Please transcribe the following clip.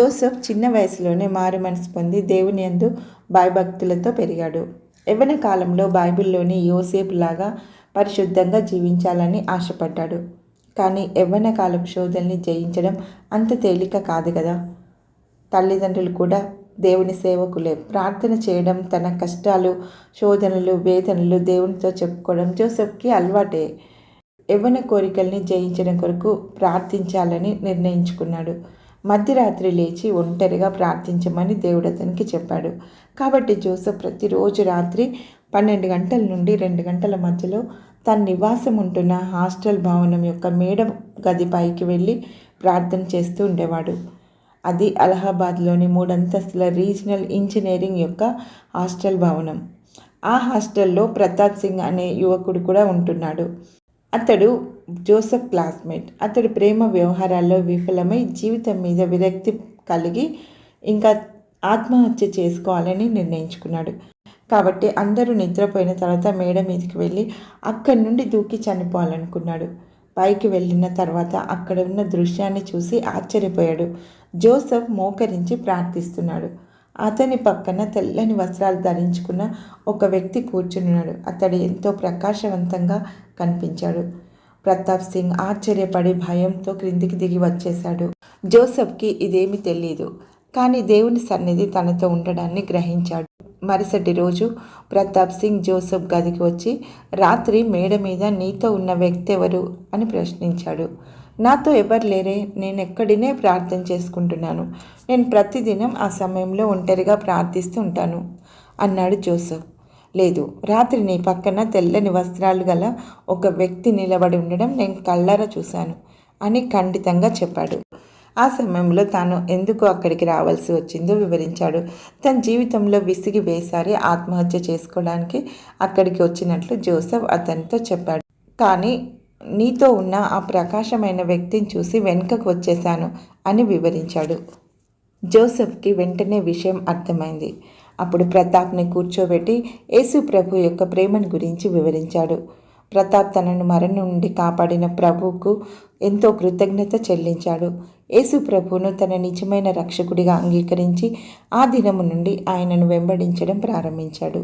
Joseph చిన్న వయసులోనే మారు మనసు పొంది దేవుని యందు భయభక్తులతో పెరిగాడు. యవ్వన కాలంలో బైబిల్లోని యోసేపులాగా పరిశుద్ధంగా జీవించాలని ఆశపడ్డాడు. కానీ యవ్వన కాలపు శోధనల్ని జయించడం అంత తేలిక కాదు కదా. తల్లిదండ్రులు కూడా దేవుని సేవకులే. ప్రార్థన చేయడం, తన కష్టాలు, శోధనలు, వేదనలు దేవునితో చెప్పుకోవడం జోసెఫ్కి అలవాటే. యవ్వన కోరికల్ని జయించడం కొరకు ప్రార్థించాలని నిర్ణయించుకున్నాడు. మధ్యరాత్రి లేచి ఒంటరిగా ప్రార్థించమని దేవుడు అతనికి చెప్పాడు. కాబట్టి జోసెఫ్ ప్రతిరోజు రాత్రి 12 గంటల నుండి 2 గంటల మధ్యలో తన నివాసం ఉంటున్న హాస్టల్ భవనం యొక్క మేడ గది పైకి వెళ్ళి ప్రార్థన చేస్తూ ఉండేవాడు. అది అలహాబాద్లోని 3 అంతస్తుల రీజనల్ ఇంజనీరింగ్ యొక్క హాస్టల్ భవనం. ఆ హాస్టల్లో ప్రతాప్ సింగ్ అనే యువకుడు కూడా ఉంటున్నాడు. అతడు జోసెఫ్ క్లాస్మేట్. అతడు ప్రేమ వ్యవహారాల్లో విఫలమై జీవితం మీద విరక్తి కలిగి ఇంకా ఆత్మహత్య చేసుకోవాలని నిర్ణయించుకున్నాడు. కాబట్టి అందరూ నిద్రపోయిన తర్వాత మేడ మీదకి వెళ్ళి అక్కడి నుండి దూకి చనిపోవాలనుకున్నాడు. పైకి వెళ్ళిన తర్వాత అక్కడ ఉన్న దృశ్యాన్ని చూసి ఆశ్చర్యపోయాడు. జోసెఫ్ మోకరించి ప్రార్థిస్తున్నాడు. అతని పక్కన తెల్లని వస్త్రాలు ధరించుకున్న ఒక వ్యక్తి కూర్చున్నాడు. అతడు ఎంతో ప్రకాశవంతంగా కనిపించాడు. ప్రతాప్ సింగ్ ఆశ్చర్యపడి భయంతో క్రిందికి దిగి వచ్చేశాడు. జోసెఫ్కి ఇదేమీ తెలియదు, కానీ దేవుని సన్నిధి తనతో ఉండడాన్ని గ్రహించాడు. మరుసటి రోజు ప్రతాప్ సింగ్ జోసెఫ్ గదికి వచ్చి, రాత్రి మేడ మీద నీతో ఉన్న వ్యక్తి ఎవరు అని ప్రశ్నించాడు. నాతో ఎవరు లేరే, నేను ఎక్కడినే ప్రార్థన చేసుకుంటున్నాను. నేను ప్రతిదినం ఆ సమయంలో ఒంటరిగా ప్రార్థిస్తూ ఉంటాను అన్నాడు జోసెఫ్. లేదు, రాత్రి నీ పక్కన తెల్లని వస్త్రాలు గల ఒక వ్యక్తి నిలబడి ఉండడం నేను కళ్ళారా చూశాను అని ఖండితంగా చెప్పాడు. ఆ సమయంలో తాను ఎందుకు అక్కడికి రావాల్సి వచ్చిందో వివరించాడు. తన జీవితంలో విసిగి వేసారి ఆత్మహత్య చేసుకోవడానికి అక్కడికి వచ్చినట్లు జోసెఫ్ అతనితో చెప్పాడు. కానీ నీతో ఉన్న ఆ ప్రకాశమైన వ్యక్తిని చూసి వెనుకకు వచ్చేశాను అని వివరించాడు. జోసెఫ్కి వెంటనే విషయం అర్థమైంది. అప్పుడు ప్రతాప్ని కూర్చోబెట్టి యేసు ప్రభు యొక్క ప్రేమను గురించి వివరించాడు. ప్రతాప్ తనను మరణం నుండి కాపాడిన ప్రభువుకు ఎంతో కృతజ్ఞత చెల్లించాడు. యేసు ప్రభువును తన నిజమైన రక్షకుడిగా అంగీకరించి ఆ దినము నుండి ఆయనను వెంబడించడం ప్రారంభించాడు.